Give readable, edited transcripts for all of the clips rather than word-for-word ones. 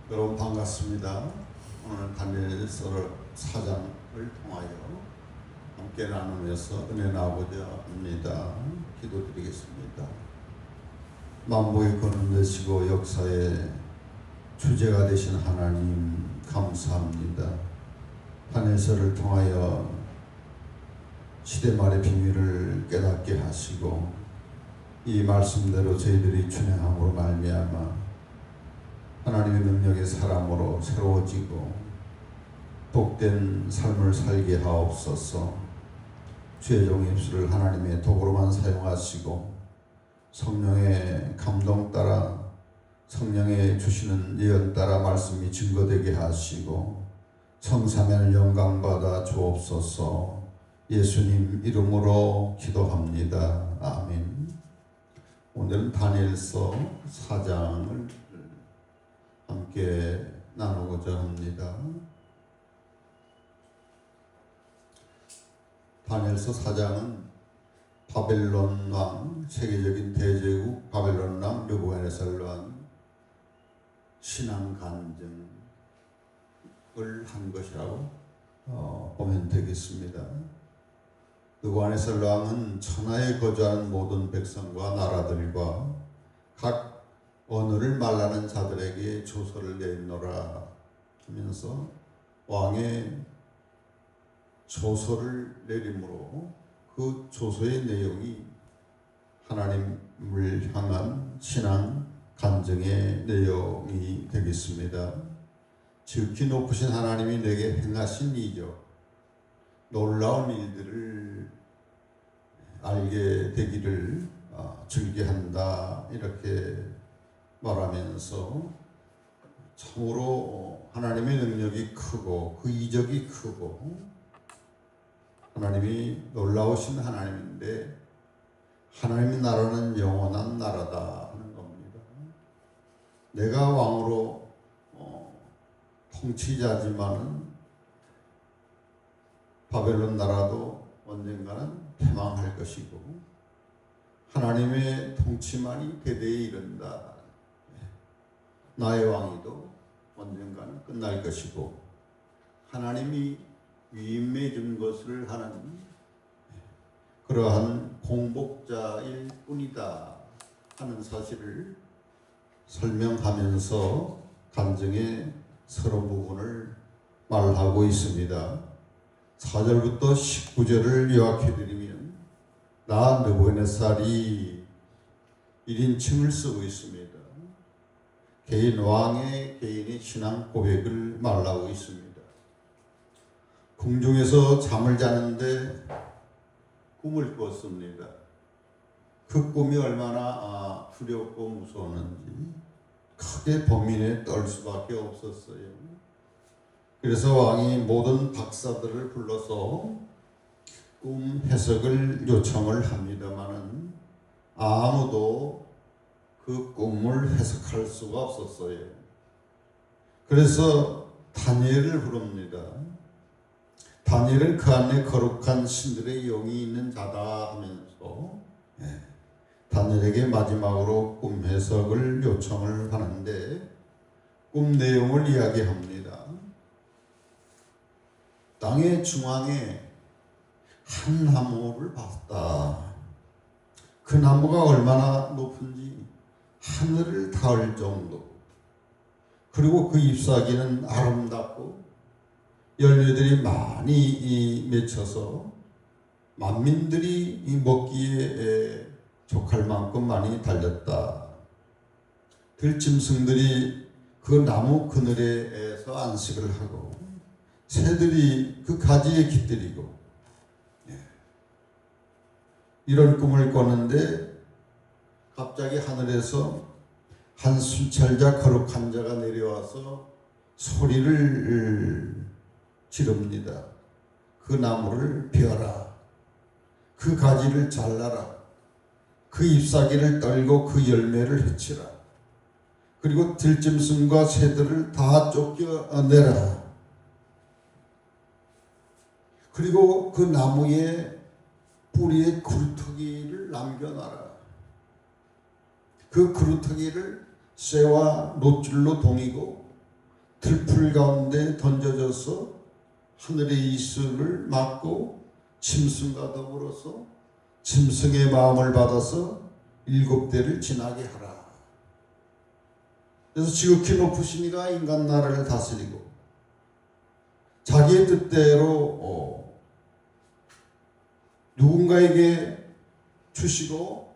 여러분 반갑습니다. 오늘 다니엘서 4장을 통하여 함께 나누면서 은혜 나고자 합니다. 기도드리겠습니다. 만복의 근원 되시고 역사의 주제가 되신 하나님 감사합니다. 다니엘서를 통하여 시대 말의 비밀을 깨닫게 하시고 이 말씀대로 저희들이 준행함으로 말미암아 하나님의 능력의 사람으로 새로워지고 복된 삶을 살게 하옵소서. 주의 종의 입술을 하나님의 도구로만 사용하시고 성령의 감동 따라 성령의 주시는 예언 따라 말씀이 증거되게 하시고 성삼위를 영광받아 주옵소서. 예수님 이름으로 기도합니다. 아멘. 오늘은 다니엘서 4장을 함께 나누고자 합니다. 다니엘서 4장은 바벨론 왕, 세계적인 대제국 바벨론 왕 느부갓네살 왕 신앙 간증을 한 것이라고 보면 되겠습니다. 느부갓네살 왕은 천하에 거주하는 모든 백성과 나라들과 각 언어를 말하는 자들에게 조서를 내노라 하면서 왕의 조서를 내림으로 그 조서의 내용이 하나님을 향한 신앙 간증의 내용이 되겠습니다. 지극히 높으신 하나님이 내게 행하신 이적 놀라운 일들을 알게 되기를 즐겨한다 이렇게 말하면서 참으로 하나님의 능력이 크고 그 이적이 크고 하나님이 놀라우신 하나님인데 하나님의 나라는 영원한 나라다 하는 겁니다. 내가 왕으로 통치자지만은 바벨론 나라도 언젠가는 패망할 것이고 하나님의 통치만이 대대에 이른다. 나의 왕위도 언젠가는 끝날 것이고 하나님이 위임해 준 것을 하는 그러한 공복자일 뿐이다 하는 사실을 설명하면서 간증의 서로 부분을 말하고 있습니다. 4절부터 19절을 요약해 드리면 나 느부갓네살이 1인칭을 쓰고 있습니다. 개인의 신앙 고백을 말하고 있습니다. 궁중에서 잠을 자는데 꿈을 꿨습니다. 그 꿈이 얼마나 두렵고 무서웠는지 크게 범인에 떨 수밖에 없었어요. 그래서 왕이 모든 박사들을 불러서 꿈 해석을 요청을 합니다마는 아무도 그 꿈을 해석할 수가 없었어요. 그래서 다니엘을 부릅니다. 다니엘은 그 안에 거룩한 신들의 영이 있는 자다 하면서 다니엘에게 마지막으로 꿈 해석을 요청을 하는데 꿈 내용을 이야기합니다. 땅의 중앙에 한 나무를 봤다. 그 나무가 얼마나 높은지 하늘을 닿을 정도. 그리고 그 잎사귀는 아름답고 열매들이 많이 맺혀서 만민들이 먹기에 족할 만큼 많이 달렸다. 들짐승들이 그 나무 그늘에서 안식을 하고 새들이 그 가지에 깃들이고 이런 꿈을 꿨는데 갑자기 하늘에서 한 순찰자 거룩한 자가 내려와서 소리를 지릅니다. 그 나무를 베어라. 그 가지를 잘라라. 그 잎사귀를 떨고 그 열매를 해치라. 그리고 들짐승과 새들을 다 쫓겨내라. 그리고 그 나무의 뿌리에 굴뚝이를 남겨놔라. 그 그루터기를 쇠와 놋줄로 동이고 들풀 가운데 던져져서 하늘의 이슬을 맞고 짐승과 더불어서 짐승의 마음을 받아서 7대를 지나게 하라. 그래서 지극히 높으신 이가 인간 나라를 다스리고 자기의 뜻대로 누군가에게 주시고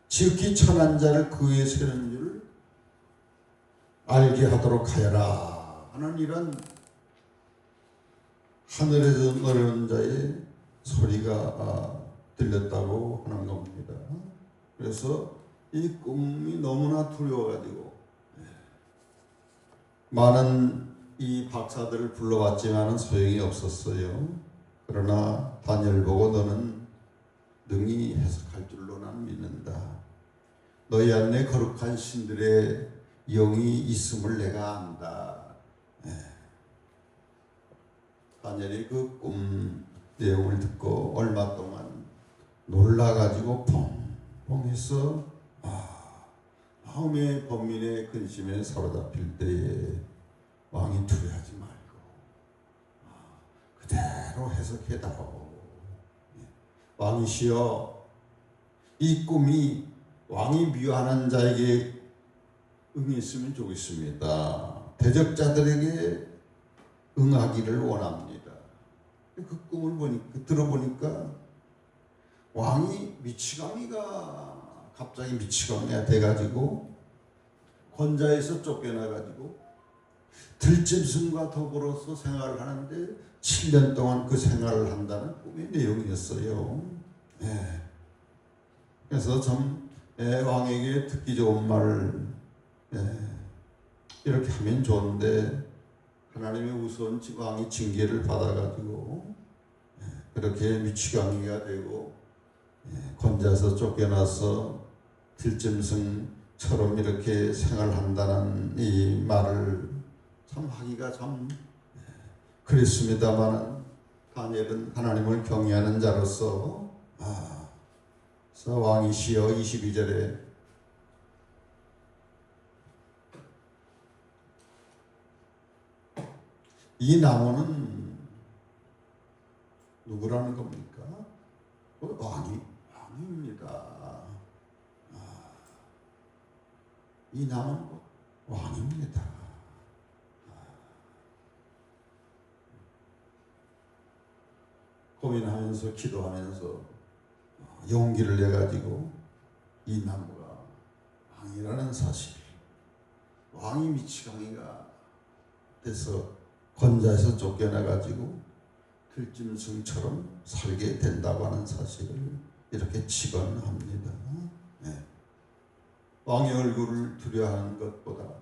지극히 천한 자를 그 위에 세우는 줄 알게 하도록 하여라 하는 이런 하늘에서 노래하는 자의 소리가 들렸다고 하는 겁니다. 그래서 이 꿈이 너무나 두려워가지고 많은 이 박사들을 불러왔지만은 소용이 없었어요. 그러나 다니엘 보고 너는 능히 해석할 줄로 난 믿는다. 너희 안에 거룩한 신들의 영이 있음을 내가 안다. 다니엘이 그 꿈 내용을 듣고 얼마 동안 놀라가지고 펑펑해서 마음의 번민의 근심에 사로잡힐 때에 왕이 두려워하지 말고 그대로 해석해다오. 왕이시여, 이 꿈이 왕이 미워하는 자에게 응했으면 좋겠습니다. 대적자들에게 응하기를 원합니다. 그 꿈을 들어보니까 왕이 미치광이가 갑자기 미치광이가 돼가지고 권자에서 쫓겨나가지고 들짐승과 더불어서 생활을 하는데 7년 동안 그 생활을 한다는 꿈의 내용이었어요. 그래서 참 왕에게 듣기 좋은 말을 이렇게 하면 좋은데 하나님의 우선 왕이 징계를 받아가지고 그렇게 미치광이가 되고 권자에서 쫓겨나서 들짐승처럼 이렇게 생활한다는 이 말을 참 하기가 참 그랬습니다만 다니엘은 하나님을 경외하는 자로서 그래서 왕이시여 22절에 이 나무는 누구라는 겁니까? 왕입니다. 이 나무는 왕입니다. 고민하면서 기도하면서 용기를 내가지고 이 나무가 왕이라는 사실, 왕이 미치광이가 돼서 권자에서 쫓겨나가지고 들짐승처럼 살게 된다고 하는 사실을 이렇게 직언합니다. 왕의 얼굴을 두려워하는 것보다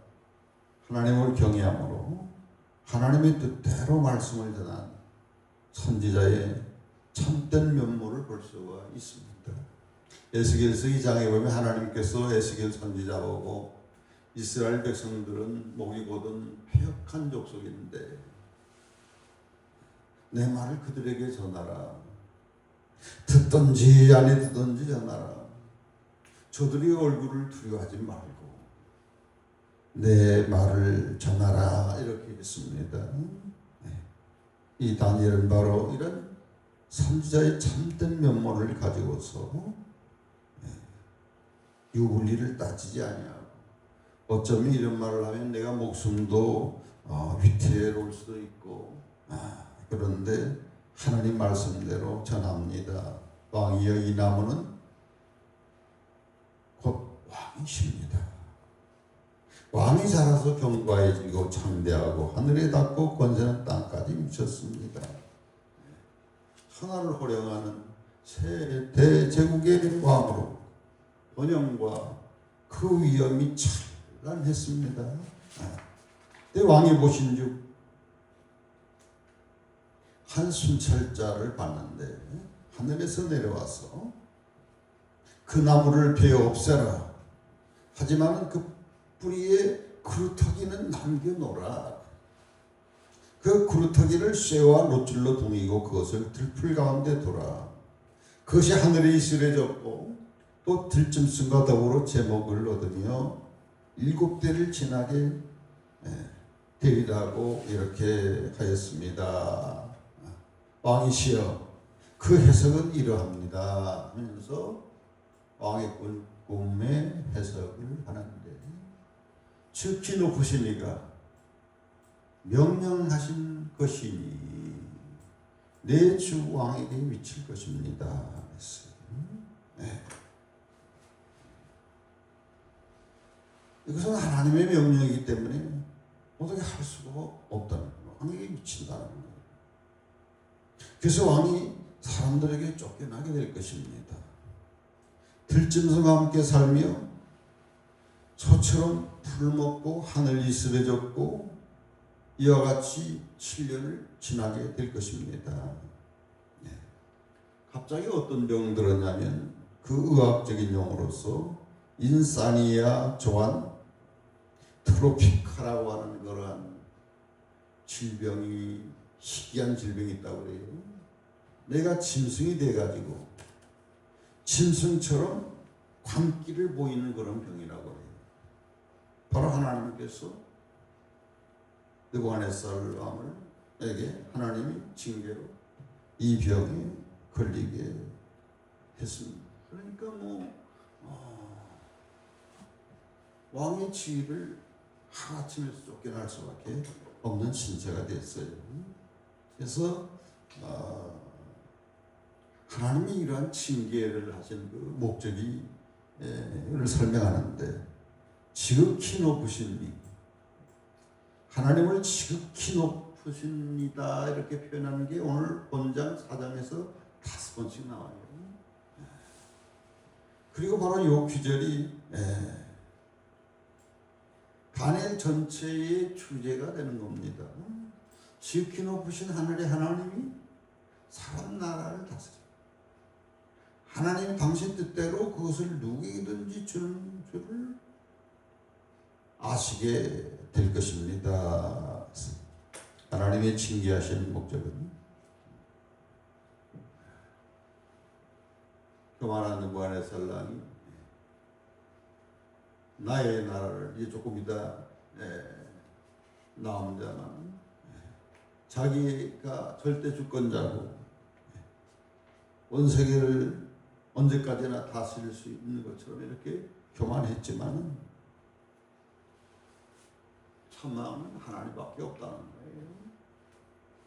하나님을 경외함으로 하나님의 뜻대로 말씀을 전한 선지자의 참된 면모를 볼 수가 있습니다. 에스겔서 2장에 보면 하나님께서 에스겔 선지자 보고 이스라엘 백성들은 목이 곧은 패역한 족속인데 내 말을 그들에게 전하라. 듣든지 아니 듣든지 전하라. 저들의 얼굴을 두려워하지 말고 내 말을 전하라. 이렇게 했습니다. 이 다니엘은 바로 이런 선지자의 참된 면모를 가지고서 유불리를 따지지 아니하고 어쩌면 이런 말을 하면 내가 목숨도 위태로울 수도 있고 그런데 하나님 말씀대로 전합니다. 왕이여 이 나무는 곧 왕이십니다. 왕이 자라서 견고해지고 창대하고 하늘에 닿고 권세는 땅까지 미쳤습니다. 하나를 호령하는 새 대제국의 왕으로 번영과 그 위엄이 찬란했습니다. 때 왕이 보신즉 한 순찰자를 봤는데 하늘에서 내려와서 그 나무를 베어 없애라. 하지만 그 뿌리에 그루터기는 남겨놓으라. 그 그루터기를 쇠와 롯줄로 동이고 그것을 들풀 가운데 둬라. 그것이 하늘에 이슬해졌고 또 들짐승과 더불어 제목을 얻으며 7대를 지나게 되리라고 이렇게 하였습니다. 왕이시여 그 해석은 이러합니다 하면서 왕의 꿈의 해석을 하는데, 즉히 높으신 이가 명령하신 것이니 내 주 왕에게 미칠 것입니다. 네. 이것은 하나님의 명령이기 때문에 어떻게 할 수가 없다는 거예요. 왕에게 미친다는 거예요. 그래서 왕이 사람들에게 쫓겨나게 될 것입니다. 들짐승과 함께 살며 소처럼 풀을 먹고 하늘이 쓰러졌고 이와 같이 7년을 지나게 될 것입니다. 네. 갑자기 어떤 병 들었냐면 그 의학적인 용어로서 인사니아 조안 트로피카라고 하는 그러한 질병이, 희귀한 질병이 있다고 그래요. 내가 짐승이 돼가지고 짐승처럼 광기를 보이는 그런 병이라고 해요. 바로 하나님께서 느부갓네살 왕에게 하나님이 징계로 이 병에 걸리게 했습니다. 그러니까 왕의 지위를 하루아침에 쫓겨날 수밖에 없는 신세가 됐어요. 그래서 하나님이 이러한 징계를 하신 그 목적을 설명하는데, 지극히 높으신 이, 하나님을 지극히 높으신 이다 이렇게 표현하는 게 오늘 본장 4장에서 5번씩 나와요. 그리고 바로 이 구절이 다니엘 전체의 주제가 되는 겁니다. 지극히 높으신 하늘의 하나님이 사람 나라를 다스려 하나님 당신 뜻대로 그것을 누구에게든지 주는 줄을 아시게 될 것입니다. 하나님의 징계하신 목적은 교만한 느부갓네살 왕이 나의 나라를, 이제 조금 이따 나옵니다만, 자기가 절대 주권자고 온 세계를 언제까지나 다스릴 수 있는 것처럼 이렇게 교만했지만 참나는 하나님밖에 없다는 거예요.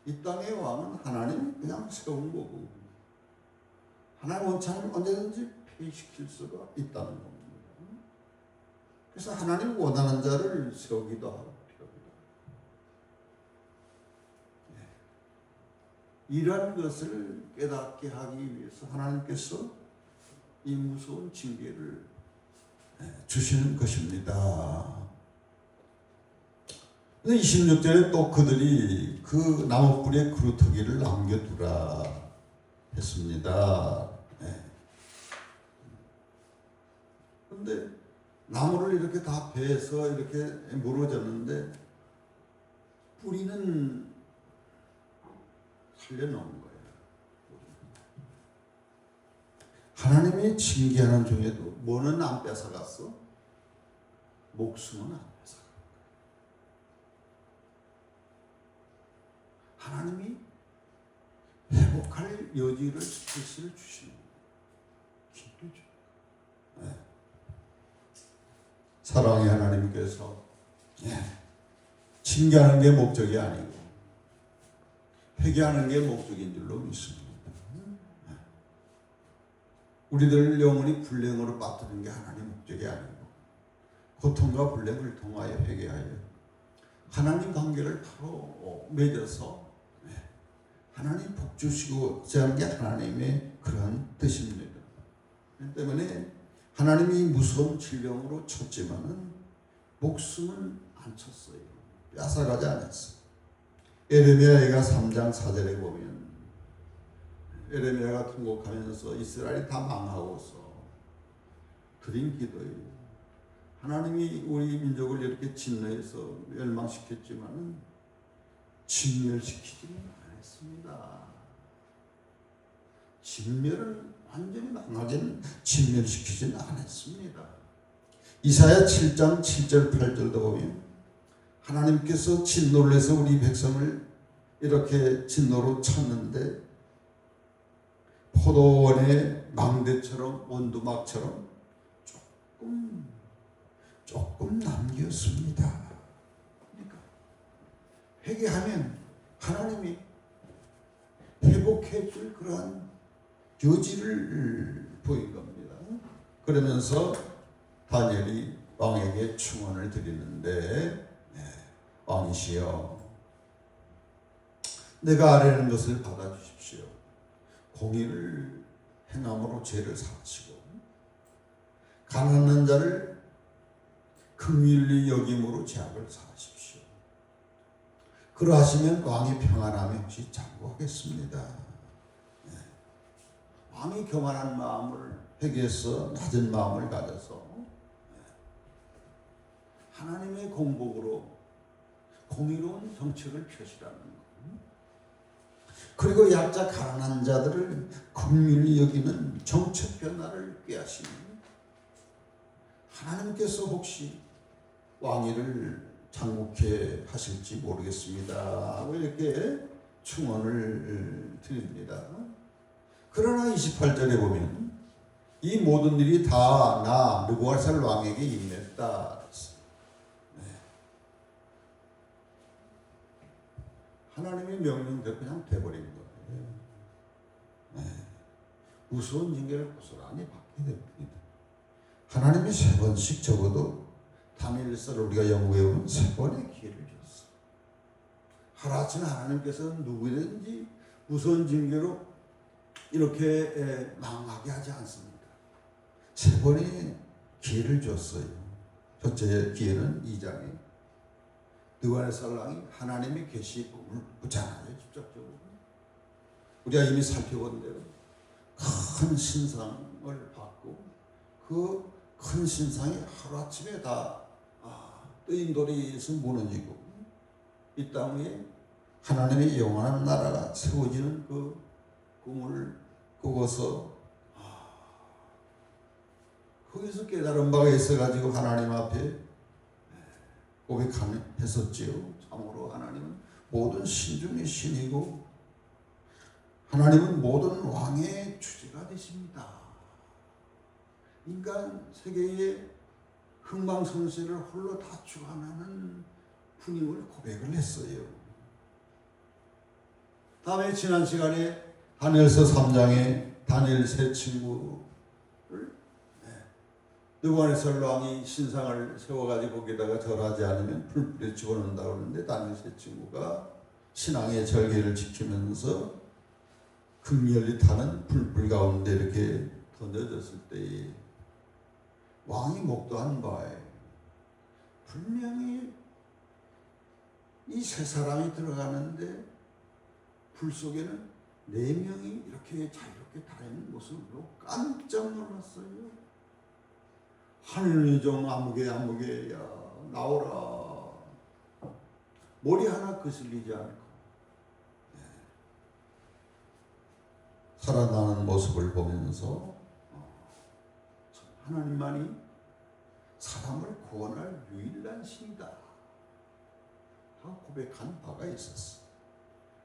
이 땅의 왕은 하나님이 그냥 세운 거고, 하나님 원치 않으면 언제든지 폐위시킬 수가 있다는 겁니다. 그래서 하나님 원하는 자를 세우기도 하고 이러한 것을 깨닫게 하기 위해서 하나님께서 이 무서운 징계를 주시는 것입니다. 26절에 또 그들이 그 나무뿌리에 그루터기를 남겨두라 했습니다. 그런데 나무를 이렇게 다 베서 이렇게 무너졌는데 뿌리는 살려놓은 거예요. 하나님이 징계하는 중에도 뭐는 안 뺏어갔어? 목숨은 안 뺏어갔어. 하나님이 회복할 여지를 스페이스를 주시는 기도죠. 사랑의 하나님께서 징계하는 게 목적이 아니고 회개하는 게 목적인 줄로 믿습니다. 우리들 영혼이 불행으로 빠뜨린 게 하나님의 목적이 아니고 고통과 불행을 통하여 회개하여 하나님 관계를 바로 맺어서 하나님 복 주시고자 하는 게 하나님의 그러한 뜻입니다. 그렇기 때문에 하나님이 무서운 질병으로 쳤지만은 목숨은 안 쳤어요. 뺏어가지 않았어요. 에레미야가 3장 4절에 보면 에레미야가 통곡하면서 이스라엘이 다 망하고서 드린 기도예요. 하나님이 우리 민족을 이렇게 진노해서 멸망시켰지만은 진멸시키지는 않았습니다. 진멸을 완전히 망하게는 진멸시키지는 않았습니다. 이사야 7장 7절 8절도 보면 하나님께서 진노를 해서 우리 백성을 이렇게 진노로 쳤는데 포도원의 망대처럼 원두막처럼 조금 남겼습니다. 그러니까 회개하면 하나님이 회복해 줄 그러한 여지를 보인 겁니다. 그러면서 다니엘이 왕에게 충언을 드리는데 왕이시여 내가 아뢰는 것을 받아주십시오. 공의를 행함으로 죄를 사하시고 가난한 자를 긍휼히 여김으로 죄악을 사하십시오. 그러하시면 왕이 평안함에 혹시 장구하겠습니다. 왕이 교만한 마음을 회개해서 낮은 마음을 가져서 하나님의 공복으로 공의로운 정책을 펼치라는 것. 그리고 약자 가난한 자들을 긍휼히 여기는 정책 변화를 꾀하시는 하나님께서 혹시 왕위를 장목해 하실지 모르겠습니다 하고 이렇게 충언을 드립니다. 그러나 28절에 보면 이 모든 일이 다 나 느부갓네살 왕에게 임했다. 하나님의 명령대로 그냥 돼버린 거예요. 무서운 징계를 고스란히 받게 됩니다. 하나님이 3번씩 적어도 다니엘서를 우리가 연구해보면 3번의 기회를 줬어. 하루아침에 하나님께서는 누구든지 무서운 징계로 이렇게 망하게 하지 않습니다. 3번의 기회를 줬어요. 첫째 기회는 2장에 느부갓네살 왕이 하나님의 계시 꿈을 보잖아요. 직접적으로 우리가 이미 살펴본 대로 큰 신상을 받고 그 큰 신상이 하루아침에 다 뜨인 돌에서 무너지고 이 땅 위에 하나님의 영원한 나라가 세워지는 그 꿈을 꾸고서 거기서 깨달은 바가 있어가지고 하나님 앞에 고백했었지요. 참으로 하나님은 모든 신 중의 신이고 하나님은 모든 왕의 주제가 되십니다. 인간 세계의 흥망성쇠를 홀로 다 주관하는 분임을 고백을 했어요. 다음에 지난 시간에 다니엘서 3장에 다니엘 세 친구를 느부갓네살 왕이 신상을 세워가지고 거기다가 절하지 않으면 불불에 집어넣는다고 하는데 다니엘 세 친구가 신앙의 절개를 지키면서 극렬히 타는 불불 가운데 이렇게 던져졌을 때에 왕이 목도한 바에 분명히 이 세 사람이 들어가는데 불 속에는 4명이 이렇게 자유롭게 다니는 모습으로 깜짝 놀랐어요. 하늘의 종 아무개야 나오라. 머리 하나 거슬리지 않고 살아나는 모습을 보면서 하나님만이 사람을 구원할 유일한 신이다 하고 고백한 바가 있었어.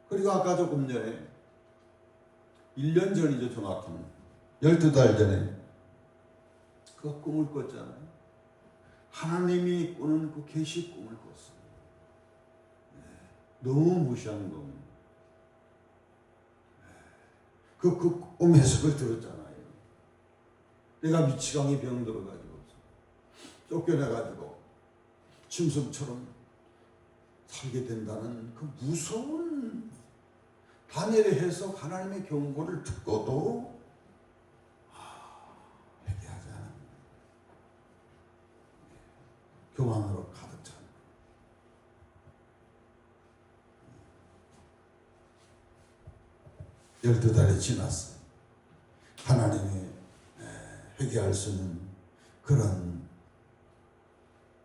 그리고 아까 조금 전에 1년 전이죠. 정확히는 12달 전에 그 꿈을 꿨잖아요. 하나님이 꾸는 그 계시 꿈을 꿨어요. 너무 무시한 꿈. 그 꿈 해석을 들었잖아요. 내가 미치광이 병들어가지고 쫓겨나가지고 짐승처럼 살게 된다는 그 무서운 다니엘의 해석 하나님의 경고를 듣고도 회개하지 않은 교만으로 가득 찬 12달이 지났어요. 하나님이 회개할 수 있는 그런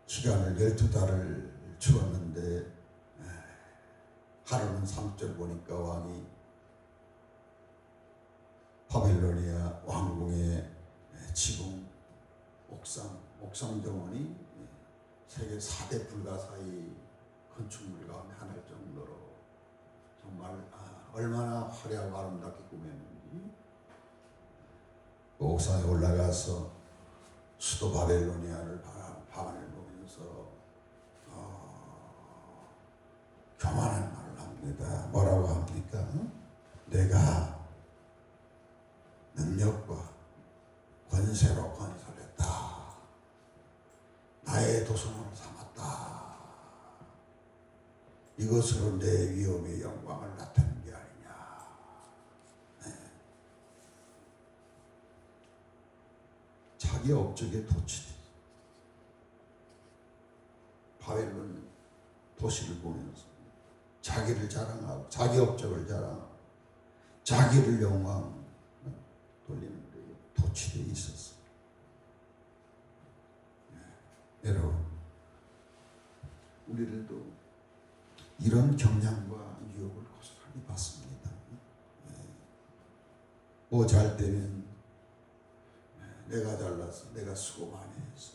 기간을 12달을 주었는데 하루는 3절 보니까 왕이 바빌로니아 왕궁의 지붕 옥상 정원이 세계 4대 불가사의 건축물 가운데 하나일 정도로 정말 얼마나 화려하고 아름답게 꾸몄는지. 옥상에 올라가서 수도 바벨로니아를 방안을 보면서 교만한 말을 합니다. 뭐라고 합니까? 내가 능력과 권세로 건설했다. 나의 도성으로 삼았다. 이것으로 내 위엄의 영광을 나타낸 게 아니냐. 네. 자기 업적에 도취돼. 바벨론 도시를 보면서 자기를 자랑하고 자기 업적을 자랑하고 자기를 영광 돌리는 데 도취되어 있었어. 네. 여러분, 우리들도 이런 경향과 유혹을 고스란히 받습니다. 뭐 잘 되면 내가 잘났어, 내가 수고 많이 했어,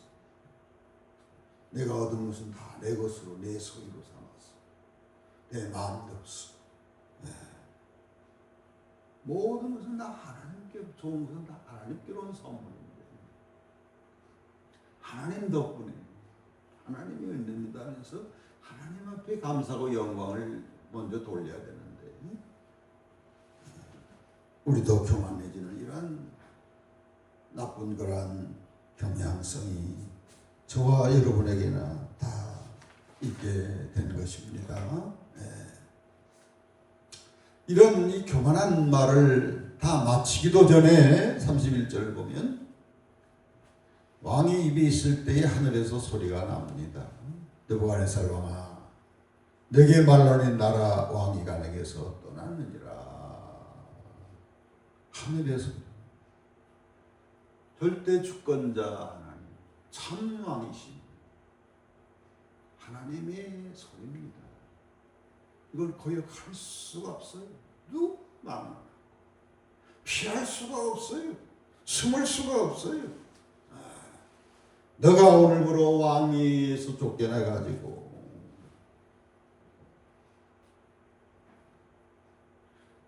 내가 얻은 것은 다 내 것으로 내 소유로 삼았어, 내 마음대로 쓰고, 모든 것은 다 하나님께, 좋은 것은 다 하나님께로 온 선물인데 하나님 덕분에 하나님이 은혜입니다 하면서 하나님 앞에 감사하고 영광을 먼저 돌려야 되는데 우리도 교만해지는 이러한 나쁜 그러한 경향성이 저와 여러분에게나 다 있게 된 것입니다. 이런 이 교만한 말을 다 마치기도 전에 31절을 보면 왕이 입에 있을 때에 하늘에서 소리가 납니다. 느부갓네살 왕아, 내게 말하니 나라 왕이가 내게서 떠났느니라. 하늘에서 절대 주권자 하나님, 참 왕이신 하나님의 소리입니다. 이걸 거역할 수가 없어요. 누구만 피할 수가 없어요. 숨을 수가 없어요. 너가 오늘부로 왕위에서 쫓겨나가지고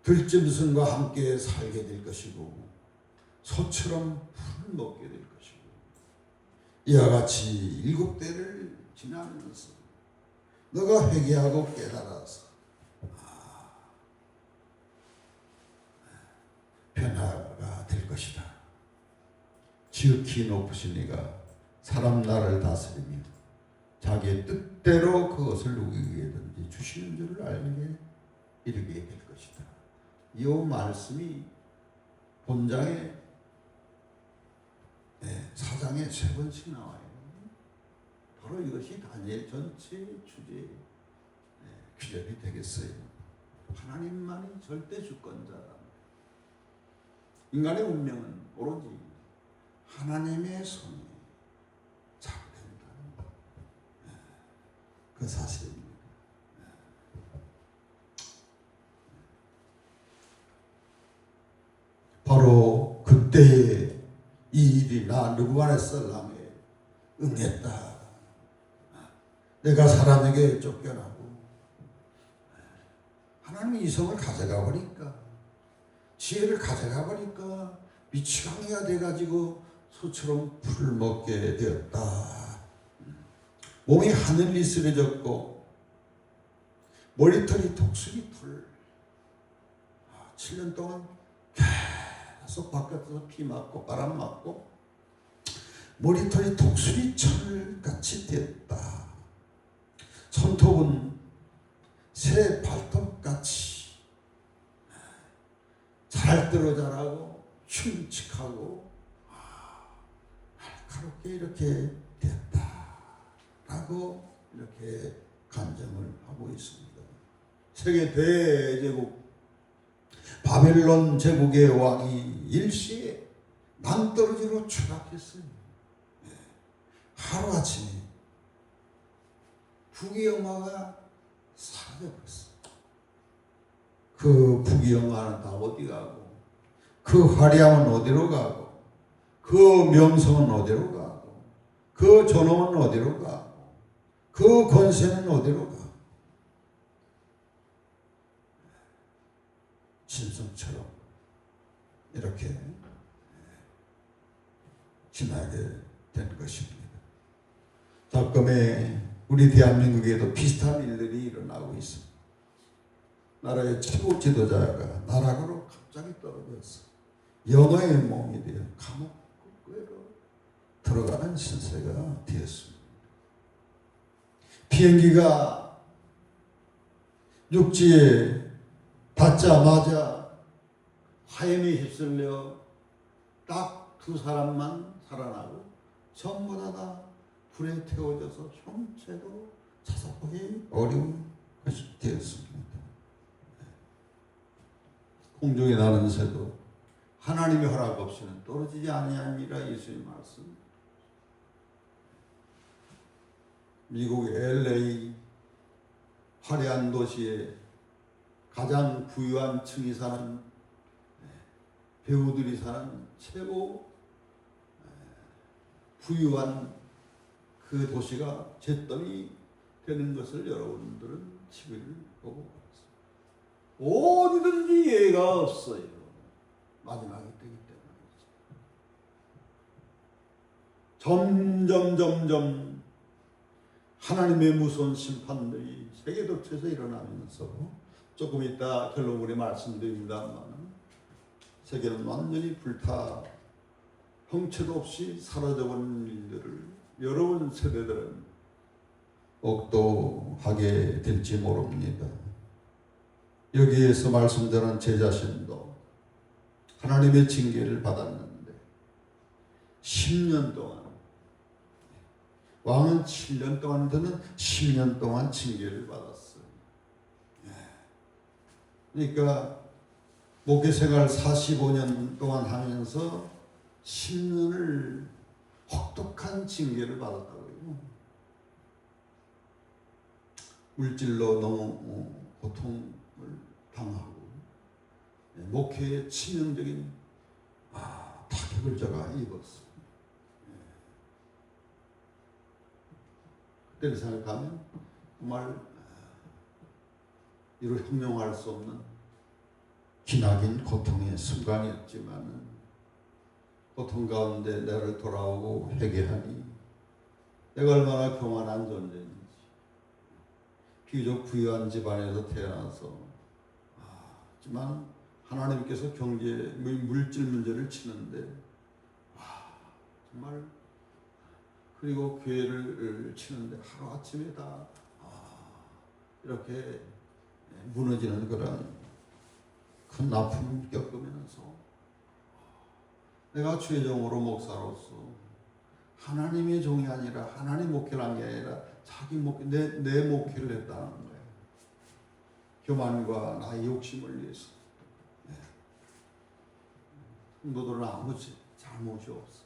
들짐승과 함께 살게 될 것이고 소처럼 풀을 먹게 될 것이고 이와 같이 7대를 지나면서 너가 회개하고 깨달아서 변화가 될 것이다. 지극히 높으신 이가 사람 나라를 다스리며 자기의 뜻대로 그것을 누구에게든지 주시는 줄을 알게 이르게 될 것이다. 이 말씀이 본장에 4장에 3번씩 나와요. 바로 이것이 다니엘 전체 주제의 귀접이 되겠어요. 하나님만이 절대 주권자다. 인간의 운명은 오로지 하나님의 손에 잡힌다는 그 사실입니다. 바로 그때에 이 일이 나 느부갓네살 왕에 응했다. 내가 사람에게 쫓겨나고 하나님이 이성을 가져가 버리니까, 지혜를 가져가 버리니까 미치광이가 돼가지고 소처럼 풀을 먹게 되었다. 몸이 하늘이 쓰러졌고 머리털이 독수리 풀. 7년 동안 계속 바깥에서 피 맞고 바람 맞고 머리털이 독수리 철같이 되었다. 손톱은 새 발톱같이 자랄 대로 자라고 흉측하고 날카롭게 이렇게 됐다라고 이렇게 간증을 하고 있습니다. 세계 대제국 바벨론 제국의 왕이 일시에 낭떠러지로 추락했어요. 하루아침에 부귀영화가 사라져버렸어요. 그 부귀영화는 다 어디 가고, 그 화려함은 어디로 가고, 그 명성은 어디로 가고, 그 존엄은 어디로 가고, 그 권세는 어디로 가고, 이렇게 지나게 된 것입니다. 작금에 우리 대한민국에도 비슷한 일들이 일어나고 있습니다. 나라의 최고 지도자가 나락으로 갑자기 떨어졌어. 영화의 몸이 되어 감옥 꾀로 들어가는 신세가 되었습니다. 비행기가 육지에 닿자마자 화염에 휩쓸려 딱 두 사람만 살아나고 전부 다 불에 태워져서 형체도 찾아보기 어려운 것이 되었습니다. 공중에 나는 새도 하나님의 허락 없이는 떨어지지 아니하니라 예수님 말씀. 미국 LA 화려한 도시에 가장 부유한 층이 사는 배우들이 사는 최고 부유한 그 도시가 잿더미 되는 것을 여러분들은 TV를 보고 봤어요. 어디든지 예가 없어요. 마지막이 되기 때문이죠. 점점 하나님의 무서운 심판들이 세계 덕처에서 일어나면서 조금 이따 결론부에 말씀드립니다만 세계는 완전히 불타 형체도 없이 사라져버린 일들을 여러분 세대들은 억도하게 될지 모릅니다. 여기에서 말씀드린 제 자신도 하나님의 징계를 받았는데 10년 동안 왕은 7년 동안이든 10년 동안 징계를 받았어요. 그러니까 목회생활 45년 동안 하면서 10년을 혹독한 징계를 받았다고요. 물질로 너무 고통을 당하고 목회에 치명적인 타격을 제가 입었어요. 그때를 생각하면 정말 이루 형용할 수 없는 기나긴 고통의 순간이었지만 고통 가운데 나를 돌아오고 회개하니 내가 얼마나 교만한 존재인지. 비교적 부유한 집안에서 태어나서 하지만 하나님께서 경제 물질 문제를 치는데 정말 그리고 교회를 치는데 하루아침에 다 이렇게 무너지는 그런 큰 아픔을 겪으면서 내가 최종으로 목사로서 하나님의 종이 아니라 하나님 목회를 한 게 아니라 자기 목회, 내 목회를 했다는 거예요. 교만과 나의 욕심을 위해서. 성도들은 아무 잘못이 없어.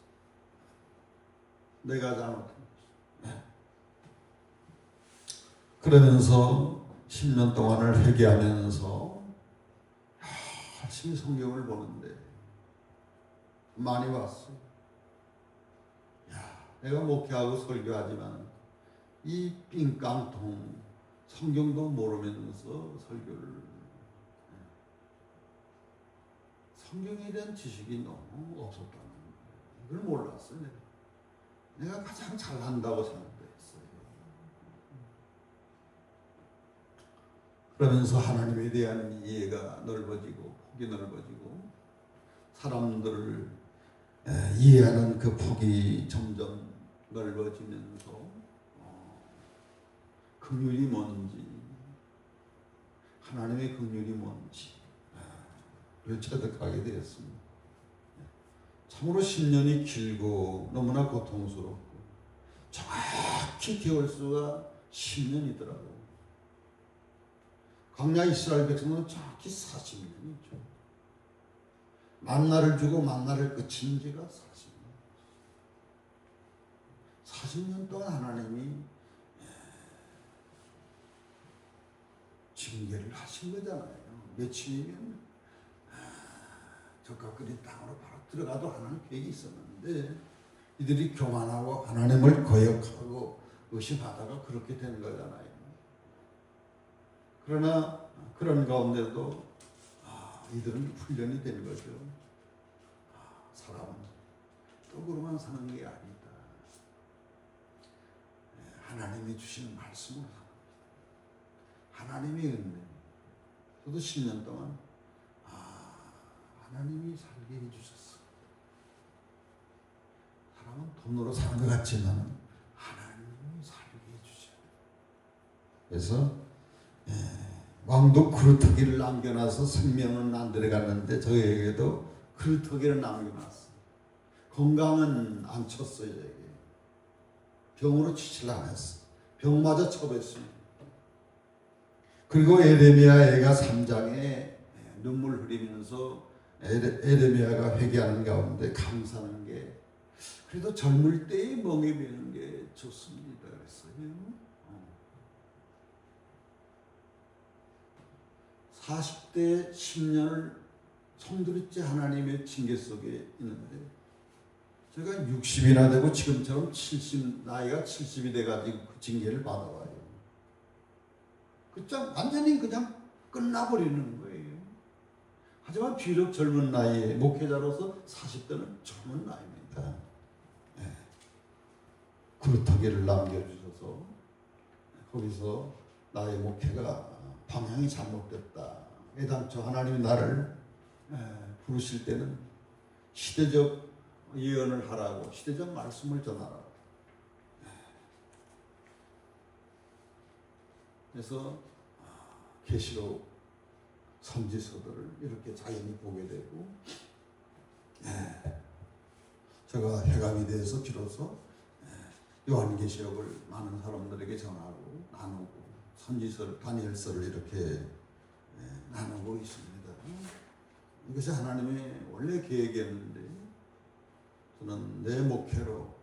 내가 잘못한 것이. 그러면서 10년 동안을 회개하면서 열심히 성경을 보는데 많이 봤어요. 내가 목회하고 설교하지만 이 삥깡통 성경도 모르면서 설교를 성경에 대한 지식이 너무 없었다는 거예요. 이걸 몰랐어요. 내가 가장 잘한다고 생각했어요. 그러면서 하나님에 대한 이해가 넓어지고 폭이 넓어지고 사람들을 이해하는 그 폭이 점점 넓어지면서 긍휼이 뭔지 하나님의 긍휼이 뭔지 체득하게 되었습니다. 참으로 10년이 길고 너무나 고통스럽고 정확히 개월수가 10년이더라고요. 광야 이스라엘 백성은 정확히 40년이죠. 만나를 주고 만나를 끝인 지가 40년. 40년 동안 하나님이 징계를 하신 거잖아요. 며칠이면 적과 끓인 땅으로 바로 들어가도 하나님 계획이 있었는데 이들이 교만하고 하나님을 거역하고 의심하다가 그렇게 된 거잖아요. 그러나 그런 가운데도 이들은 훈련이 된 거죠. 사람은 떡으로만 사는 게 아니다. 하나님이 주시는 말씀으로 사는 거예요. 하나님의 은혜. 저도 10년 동안 하나님이 살게 해주셨어. 사람은 돈으로 사는 것 같지만 하나님이 살게 해주셔요. 그래서 왕도 그루터기를 남겨놔서 생명은 안 들어갔는데 저에게도 그루터기를 남겨놨어. 건강은 안 쳤어요. 저에게. 병으로 치질 않았어. 병마저 처벌했습니다. 그리고 에레미야 애가 3장에 눈물 흘리면서 에레미야가 회개하는 가운데 감사하는 게 그래도 젊을 때에 멍에 매는 게 좋습니다. 그랬어요. 40대 10년을 송두리째 하나님의 징계 속에 있는데 제가 60이나 되고 지금처럼 나이가 70이 돼가지고 그 징계를 받아와요. 완전히 그냥 끝나버리는 거예요. 하지만 비록 젊은 나이에 목회자로서 40대는 젊은 나이입니다. 그루터기를 남겨주셔서 거기서 나의 목회가 방향이 잘못됐다. 애당초 하나님이 나를 부르실 때는 시대적 예언을 하라고, 시대적 말씀을 전하라고. 그래서 계시록 선지서들을 이렇게 자연히 보게 되고, 제가 해감이 돼서 비로소 요한계시록을 많은 사람들에게 전하고 나누고 선지서를, 다니엘서를 이렇게 나누고 있습니다. 이것이 하나님의 원래 계획이었는데 저는 내 목회로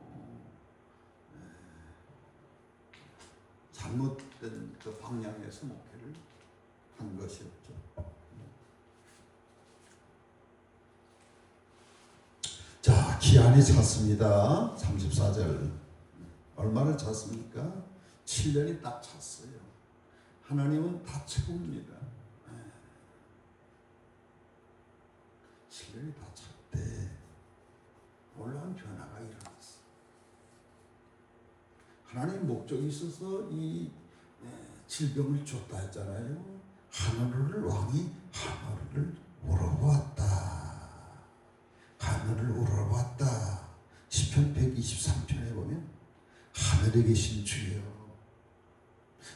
잘못된 그 방향에서 목회를 한 것이었죠. 자, 기한이 찼습니다. 34절. 얼마를 찼습니까? 7년이 딱 찼어요. 하나님은 다 채웁니다. 7년이 다 찼대. 놀라운 변화가 일어났어. 하나님 목적이 있어서 이 질병을 줬다 했잖아요. 하늘을 왕이 하늘을 우러보았다. 하늘을 우러보았다. 시편 123편에 보면 하늘에 계신 주여,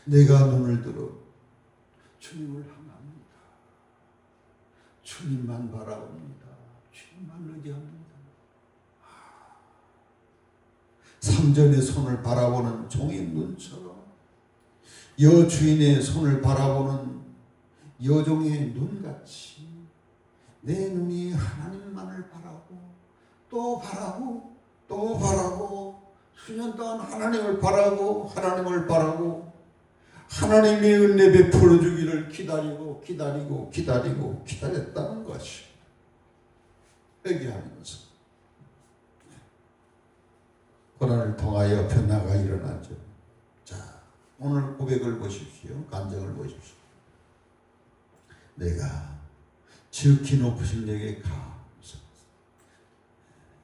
내가 눈을 들어 주님을 향합니다. 주님만 바라봅니다. 주님만 의지합니다. 삼전의 손을 바라보는 종의 눈처럼 여주인의 손을 바라보는 여종의 눈같이 내 눈이 하나님만을 바라고 또 바라고 또 바라고 수년 동안 하나님을 바라고 하나님을 바라고 하나님의 은혜 베풀어 주기를 기다리고 기다리고 기다리고 기다렸다는 것이 회개하면서 고난을 통하여 변화가 일어나죠. 자, 오늘 고백을 보십시오. 간증을 보십시오. 내가 지극히 높으신 내게 감사합니다.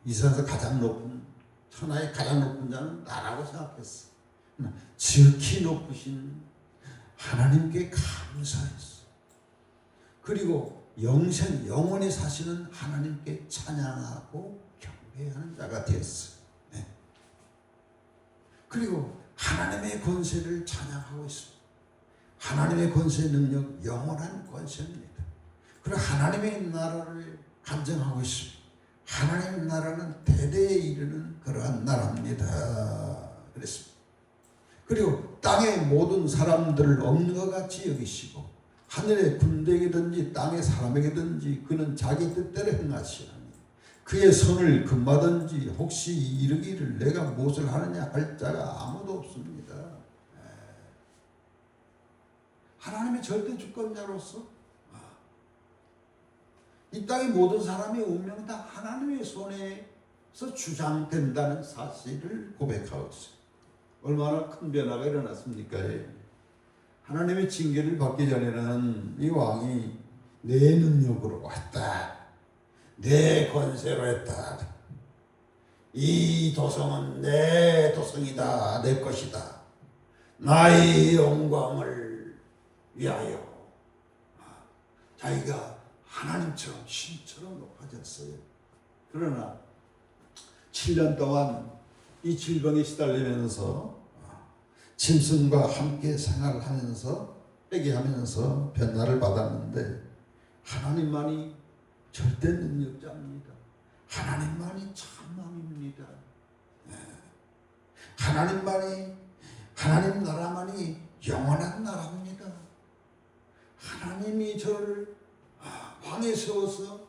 이 세상에서 가장 높은, 천하의 가장 높은 자는 나라고 생각했어. 지극히 높으신 하나님께 감사했어. 그리고 영원히 사시는 하나님께 찬양하고 경배하는 자가 되었어. 네. 그리고 하나님의 권세를 찬양하고 있습니다. 하나님의 권세 능력, 영원한 권세입니다. 그리고 하나님의 나라를 간증하고 있습니다. 하나님의 나라는 대대에 이르는 그러한 나라입니다. 그랬습니다. 그리고 땅의 모든 사람들을 없는 것 같이 여기시고 하늘의 군대에게든지 땅의 사람에게든지 그는 자기 뜻대로 행하시나니 그의 손을 금하든지 혹시 이르기를 내가 무엇을 하느냐 할 자가 아무도 없습니다. 하나님의 절대 주권자로서 이 땅의 모든 사람의 운명은 다 하나님의 손에서 주장된다는 사실을 고백하고 있어요. 얼마나 큰 변화가 일어났습니까? 하나님의 징계를 받기 전에는 이 왕이 내 능력으로 왔다, 내 권세로 했다. 이 도성은 내 도성이다. 내 것이다. 나의 영광을 위하여. 자기가 하나님처럼 신처럼 높아졌어요. 그러나 7년 동안 이 질병에 시달리면서 짐승과 함께 생활하면서 회개하면서 변화를 받았는데 하나님만이 절대 능력자입니다. 하나님만이 참남입니다. 하나님 나라만이 영원한 나라입니다. 하나님이 저를 방에 세워서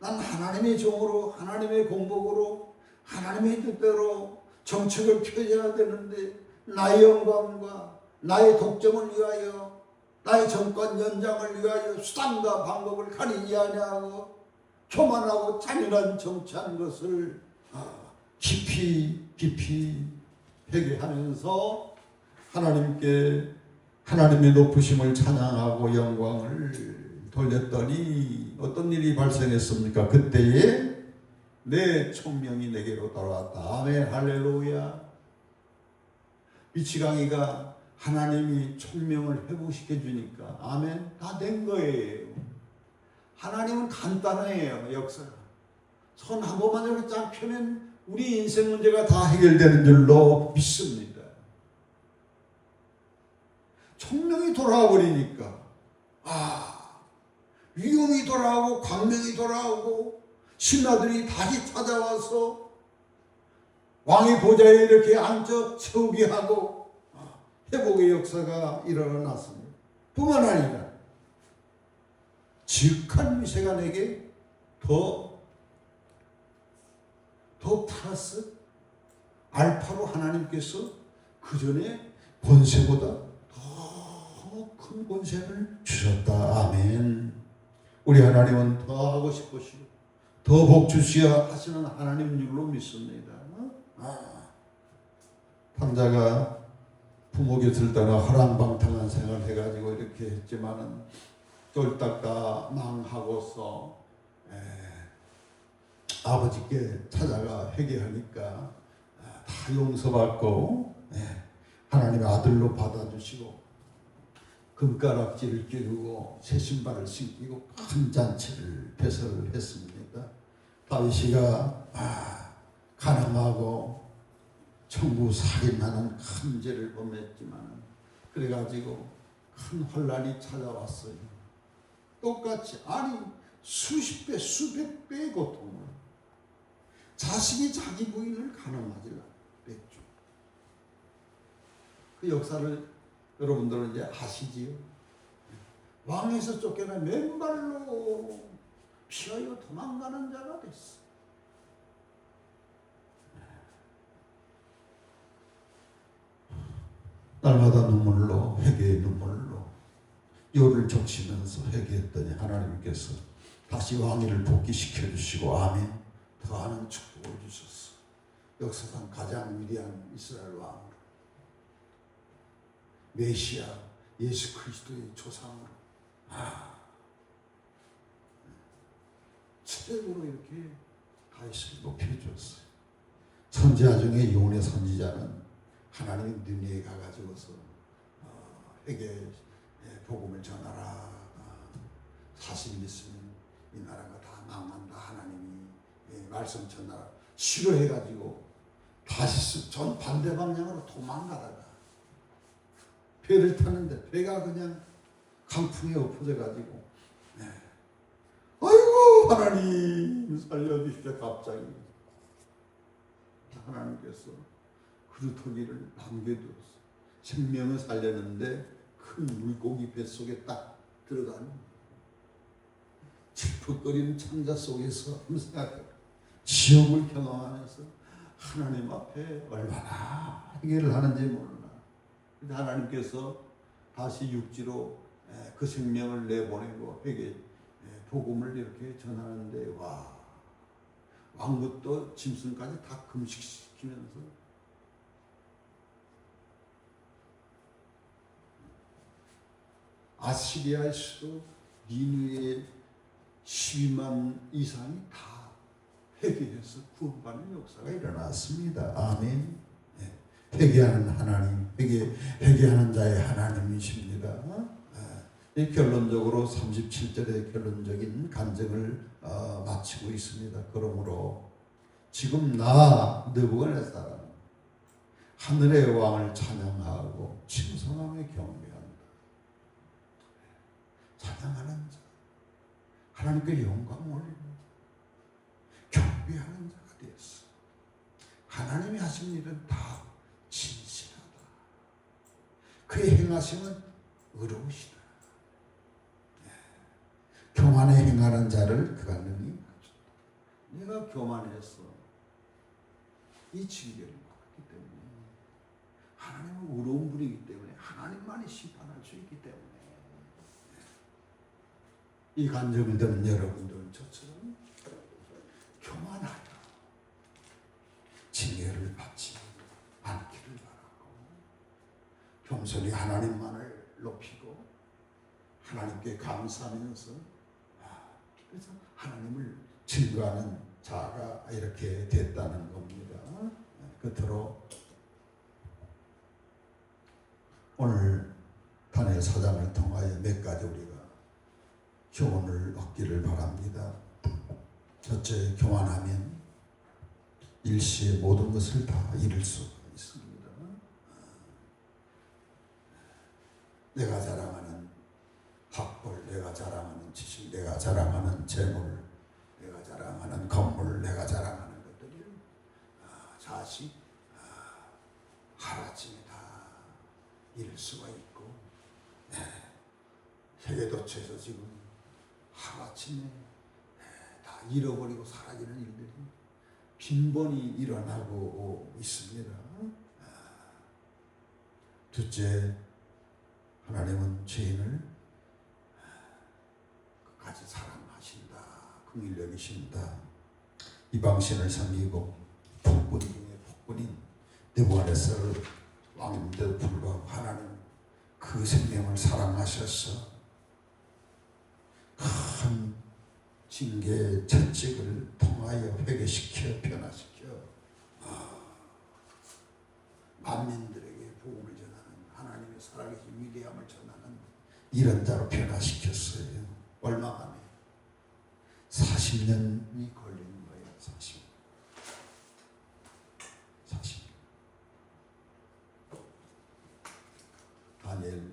난 하나님의 종으로 하나님의 공복으로 하나님의 뜻대로 정책을 펴야 되는데 나의 영광과 나의 독점을 위하여 나의 정권 연장을 위하여 수단과 방법을 가리지 아니하고 교만하고 잔인한 정치한 것을 깊이 회개하면서 하나님께 하나님의 높으심을 찬양하고 영광을 돌렸더니 어떤 일이 발생했습니까? 그때에 내 총명이 내게로 돌아왔다. 아멘 할렐루야. 미치광이가 하나님이 총명을 회복시켜 주니까 아멘 다 된 거예요. 하나님은 간단해요. 역사가 손 한 번만 이렇게 쫙 펴면 우리 인생 문제가 다 해결되는 줄로 믿습니다. 총명이 돌아와 버리니까 위엄이 돌아오고 광명이 돌아오고 신하들이 다시 찾아와서 왕의 보좌에 이렇게 앉아 세우게 하고 회복의 역사가 일어났습니다. 뿐만 아니라 지극한 미세가 내게 더 플러스 알파로 하나님께서 그 전에 권세보다 더 큰 권세를 주셨다. 아멘. 우리 하나님은 더 하고 싶으시고 더 복 주시야 하시는 하나님 줄로 믿습니다. 탕자가 부모 곁을 떠나 허랑방탕한 생활을 해가지고 이렇게 했지만은 쫄딱 다 망하고서 아버지께 찾아가 회개하니까 다 용서받고 하나님의 아들로 받아주시고 금가락지를 끼르고 새 신발을 신기고 큰 잔치를 배설을 했습니다. 다윗이가 가늠하고 청부 살인하는 큰 죄를 범했지만 그래가지고 큰 혼란이 찾아왔어요. 똑같이 수십 배 수백 배의 고통을 자식이 자기 부인을 가늠하지 않았죠. 그 역사를 여러분들은 이제 아시지요. 왕에서 쫓겨나 맨발로 피하여 도망가는 자가 됐어. 날마다 눈물로 회개의 눈물로 요를 적시면서 회개했더니 하나님께서 다시 왕위를 복귀시켜 주시고 아멘 더하는 축복을 주셨어. 역사상 가장 위대한 이스라엘 왕으로 메시아 예수 그리스도의 조상으로 최고로 이렇게 다윗을 높여주었어요. 선지자 중에 요한의 선지자는 하나님의 눈에 가가지고서 회개 복음을 전하라. 사실 있으면 이 나라가 다 망한다. 하나님이 말씀 전하라. 싫어해가지고 다시 전 반대 방향으로 도망가다가 배를 타는데 배가 그냥 강풍에 엎어져가지고 아이고 하나님 살려주십시오. 갑자기 하나님께서 그루터기를 남겨두었어. 생명을 살렸는데 큰 물고기 뱃속에 딱 들어가는 질퍽거리는 창자 속에서 생각해 지옥을 경험하면서 하나님 앞에 얼마나 회개를 하는지 몰라. 근데 하나님께서 다시 육지로 그 생명을 내보내고 회개 복음을 이렇게 전하는데 왕부터 짐승까지 다 금식시키면서 아시리아의 수도 니느웨의 12만 이상이 다 회개해서 구원받는 역사가 일어났습니다. 아멘. 회개하는 하나님, 회개하는 자의 하나님이십니다. 이 결론적으로 37절의 결론적인 간증을 마치고 있습니다. 그러므로 지금 나 느부갓네살은 하늘의 왕을 찬양하고 칭송하며 경배한다. 찬양하는 자, 하나님께 영광 올리는 자, 경배하는 자가 되었어. 하나님이 하신 일은 다 진실하다. 그의 행하심은 의로우시다. 교만에 행하는 자를 그가 능히 맞춘다. 내가 교만해서 이 징계를 받았기 때문에 하나님은 의로운 분이기 때문에 하나님만이 심판할 수 있기 때문에 이 간증을 듣는 여러분들은 저처럼 교만하여 징계를 받지 않기를 바라고 겸손히 하나님만을 높이고 하나님께 감사하면서 그래서 하나님을 증거하는 자가 이렇게 됐다는 겁니다. 끝으로 오늘 다니엘 사장을 통하여 몇 가지 우리가 교훈을 얻기를 바랍니다. 첫째, 교만하면 일시에 모든 것을 다 잃을 수가 있습니다. 내가 자랑하는 학벌, 내가 자랑하는 지식, 내가 자랑하는 재물, 내가 자랑하는 건물, 내가 자랑하는 것들을 자식 하루아침에 다 잃을 수가 있고 세계도처에서 지금 하루아침에 다 잃어버리고 사라지는 일들이 빈번히 일어나고 있습니다. 둘째, 하나님은 죄인을 끝까지 사랑하신다. 긍휼히 여기신다. 이방신을 섬기고 폭군 중에 폭군인 느부갓네살 왕인데도 불구하고 하나님 그 생명을 사랑하셔서 큰 징계 채찍을 통하여 회개시켜 변화시켜 만민들에게 복음을 전하는 하나님의 살아계신 위대함을 전하는 이런 자로 변화시켰어요. 얼마 만에 40년이 걸리는 거예요. 40년. 다니엘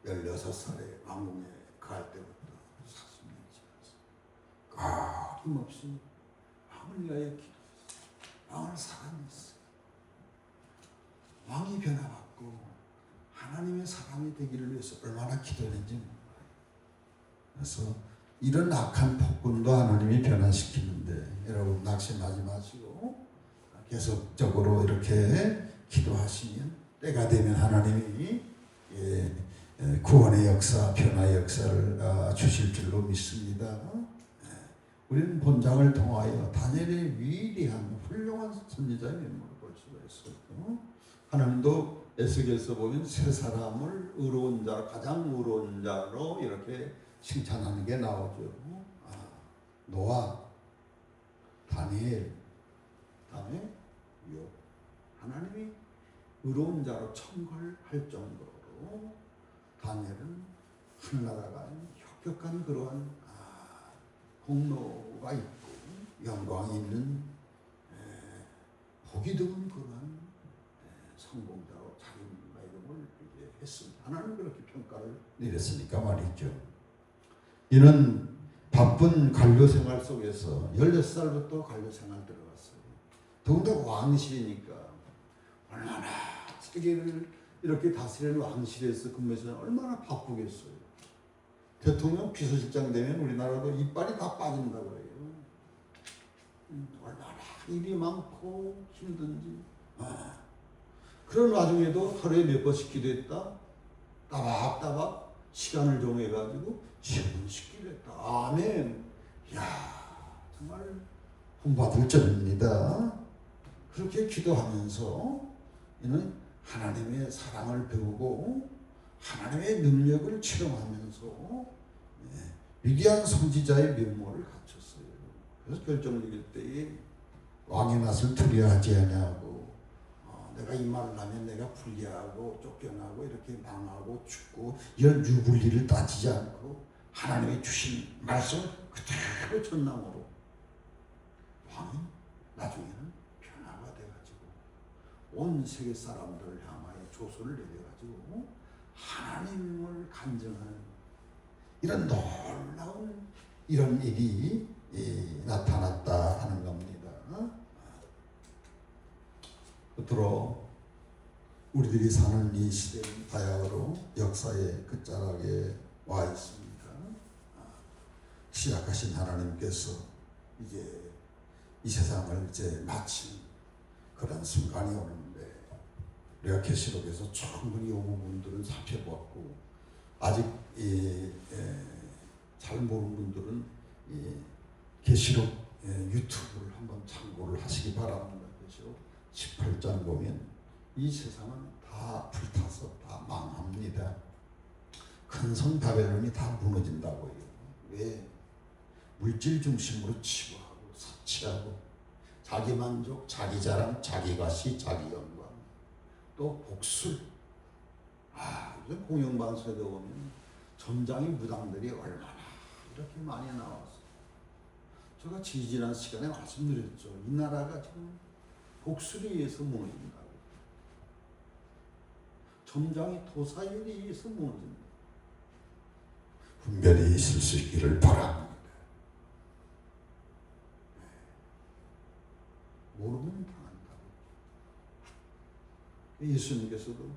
16살에 왕궁에 갈 때부터 40년이 지났어요. 끊임없이 왕을 위하여 기도했어요. 왕을 사랑했어요. 왕이 변화받고 하나님의 사람이 되기를 위해서 얼마나 기도했는지 몰라요. 그래서 이런 악한 폭군도 하나님이 변화시키는데 여러분 낙심하지 마시고 계속적으로 이렇게 기도하시면 때가 되면 하나님이 구원의 역사, 변화의 역사를 주실 줄로 믿습니다. 우리는 본장을 통하여 다니엘의 위대한 훌륭한 선지자의 면모를 볼 수가 있어요. 하나님도 에스겔서 보면 세 사람을 의로운 자, 가장 의로운 자로 이렇게 칭찬하는 게 나오죠. 노아, 다니엘, 다음에 욥. 하나님이 의로운 자로 청걸할 정도로 다니엘은 하늘나라가 혁혁한 그러한 공로가 있고 영광이 있는 복이 드문 그러한 성공자로 자기 이름을 했습니다. 하나님 그렇게 평가를 내렸으니까 말이죠. 이는 바쁜 관료 생활 속에서 16살부터 관료 생활 들어갔어요. 더군다나 왕실이니까 얼마나 세계를 이렇게 다스리는 왕실에서 근무해서 얼마나 바쁘겠어요. 대통령 비서실장 되면 우리나라도 이빨이 다 빠진다고 해요. 얼마나 일이 많고 힘든지. 그런 와중에도 하루에 몇 번씩 기도했다. 따박따박 시간을 정해가지고 시험시키려 했다. 아멘. 이야, 정말 본받을 점입니다. 그렇게 기도하면서 이는 하나님의 사랑을 배우고 하나님의 능력을 체험하면서 위대한 선지자의 면모를 갖췄어요. 그래서 결정적일 때에 왕의 낯을 두려워하지 아니하고 내가 이 말을 하면 내가 불리하고 쫓겨나고 이렇게 망하고 죽고 이런 유불리를 따지지 않고 하나님이 주신 말씀을 그대로 전남으로 왕이 나중에는 변화가 돼가지고 온 세계 사람들을 향하여 조소를 내려가지고 하나님을 간증하는 이런 놀라운 이런 일이 나타났다 하는 겁니다. 끝으로 우리들이 사는 이 시대는 바야흐로 역사의 끝자락에 와 있습니다. 시작하신 하나님께서 이제 이 세상을 이제 마친 그런 순간이 오는데 우리가 계시록에서 충분히 영혼분들은 살펴봤고 아직 잘 모르는 분들은 계시록 유튜브를 한번 참고를 하시기 바랍니다. 계시록 18장 보면 이 세상은 다 불타서 다 망합니다. 큰 성 바벨론이 다 무너진다고요. 왜? 물질 중심으로 치부하고 사치하고 자기 만족, 자기 자랑, 자기 가시, 자기 영광, 또 복술. 요즘 공영방송에도 보면 점장의 무당들이 얼마나 이렇게 많이 나와서 제가 지지난 시간에 말씀드렸죠. 이 나라가 지금 복술에 의해서 무너진다고. 점장이 도사에 의해서 무너진다. 분별이 있을 수 있기를 바랍니다. 모르면 당한다고. 예수님께서도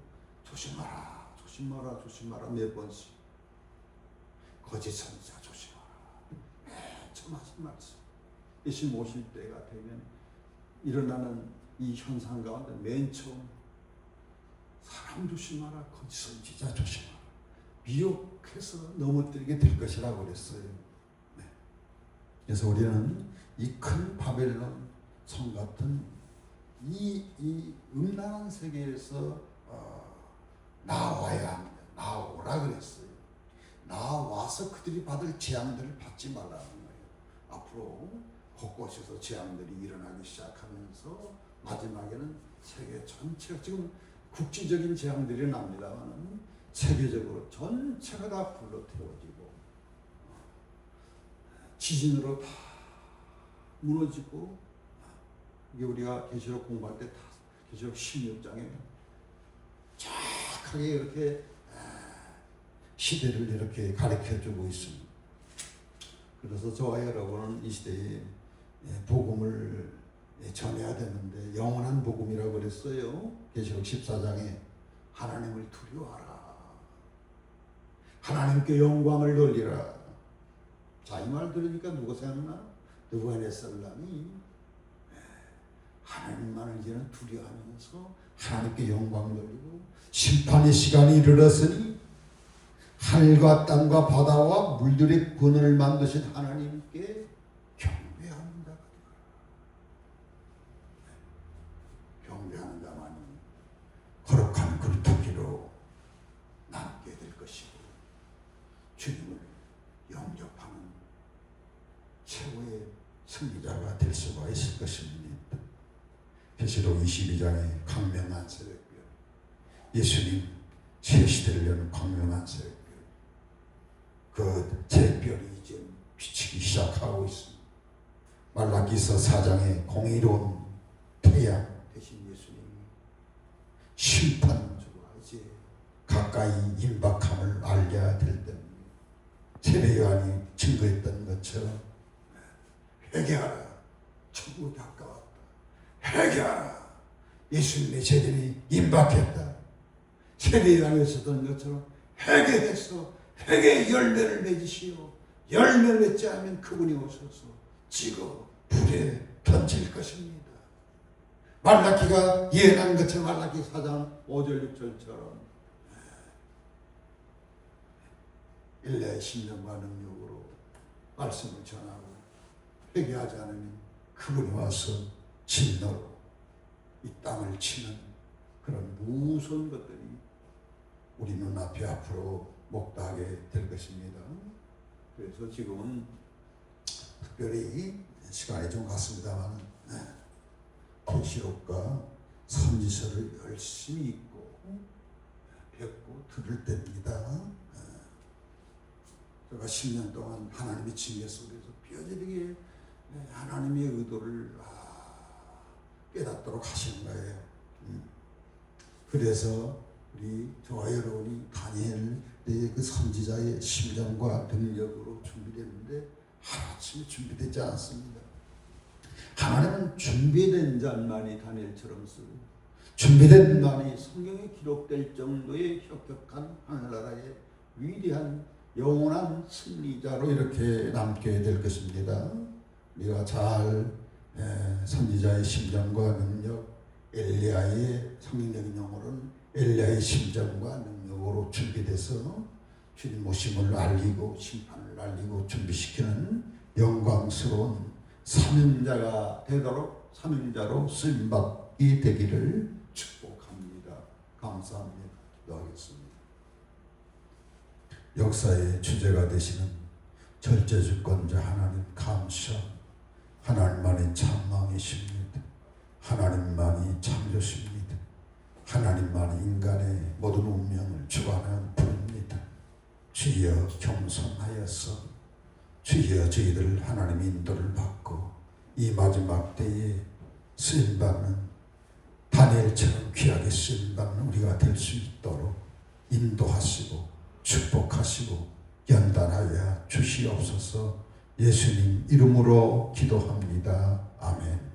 조심하라, 조심하라, 조심하라 몇 번씩. 거짓 선지자 조심하라. 처음 하신 말씀. 예수님 오실 때가 되면 일어나는 이 현상 가운데 맨 처음 사람 조심하라, 거짓 선지자 조심하라. 미혹해서 넘어뜨리게 될 것이라고 그랬어요. 네. 그래서 우리는 이 큰 바벨론 성 같은 이 음란한 세계에서 나와야 합니다. 나오라 그랬어요. 나와서 그들이 받을 재앙들을 받지 말라는 거예요. 앞으로 곳곳에서 재앙들이 일어나기 시작하면서 마지막에는 세계 전체가 지금 국지적인 재앙들이 납니다만 세계적으로 전체가 다 불로 태워지고 지진으로 다 무너지고 이게 우리가 계시록 공부할 때 다 계시록 16장에 정확하게 이렇게 시대를 이렇게 가르쳐주고 있습니다. 그래서 저와 여러분은 이 시대에 복음을 전해야 되는데 영원한 복음이라고 그랬어요. 계시록 14장에 하나님을 두려워하라. 하나님께 영광을 돌리라. 자, 이 말 들으니까 누가 생각나? 느부갓네살람이 하나님만을 이제는 두려워하면서 하나님께 영광 돌리고 심판의 시간이 이르렀으니 하늘과 땅과 바다와 물들의 근원을 만드신 하나님께 경배합니다. 경배하는 자만이 거룩한 굴뚝기로 남게 될 것이고 주님을 영접하는 최고의 승리자가 될 수가 있을 것입니다. 계시록 22장의 광명한 새벽별, 예수님 새 시대를 여는 광명한 새벽별, 그 새벽별이 이제 비치기 시작하고 있습니다. 말라기서 4장의 공의로운 태양 대신 예수님이 심판주가 이제 가까이 임박함을 알려야 될 때입니다. 세례 요한이 증거했던 것처럼 회개하라, 천국이 가까웠다. 회개하라, 예수님의 재림이 임박했다. 세례 요한이 했었던 것처럼 회개해서 회개의 열매를 맺으시오. 열매를 맺지 않으면 그분이 오셔서 지고 불에 던질 것입니다. 말라기가 예언한 것처럼 말라기 4장 5절 6절처럼 일레 10년과 능력으로 말씀을 전하고 회개하지 않으면 그분이 와서 진노로 이 땅을 치는 그런 무서운 것들이 우리 눈앞에 앞으로 목도하게 될 것입니다. 그래서 지금은 특별히 시간이 좀 갔습니다만 계시록과 선지서를 열심히 읽고 배우고 들을 때입니다. 제가 10년 동안 하나님의 징계 속에서 뼈저리게 하나님의 의도를 깨닫도록 하시는 거예요. 그래서 우리 저와 여러분이 다니엘의 그 선지자의 심정과 능력으로 준비됐는데 하나쯤 준비되지 않습니다. 하나님은 준비된 자만이 다니엘처럼 쓰고 준비된 만이 성경에 기록될 정도의 혁혁한 하늘나라의 위대한 영원한 승리자로 이렇게 남게 될 것입니다. 우리가 잘 선지자의 심정과 능력, 엘리야의 성경적인 용어로는 엘리야의 심정과 능력으로 준비돼서 주님 오심을 알리고 심판을 알리고 준비시키는 영광스러운 사명자가 되도록 사명자로 쓰임받게 되기를 축복합니다. 감사합니다. 기도하겠습니다. 역사의 주제가 되시는 절대주권자 하나님 감사. 하나님만이 찬망이십니다. 하나님만이 창조십니다. 하나님만이 인간의 모든 운명을 주관하는 분입니다. 주여 겸손하여서 주여 저희들 하나님 인도를 받고 이 마지막 때에 쓰임받는 다니엘처럼 귀하게 쓰임받는 우리가 될 수 있도록 인도하시고 축복하시고 연단하여 주시옵소서. 예수님 이름으로 기도합니다. 아멘.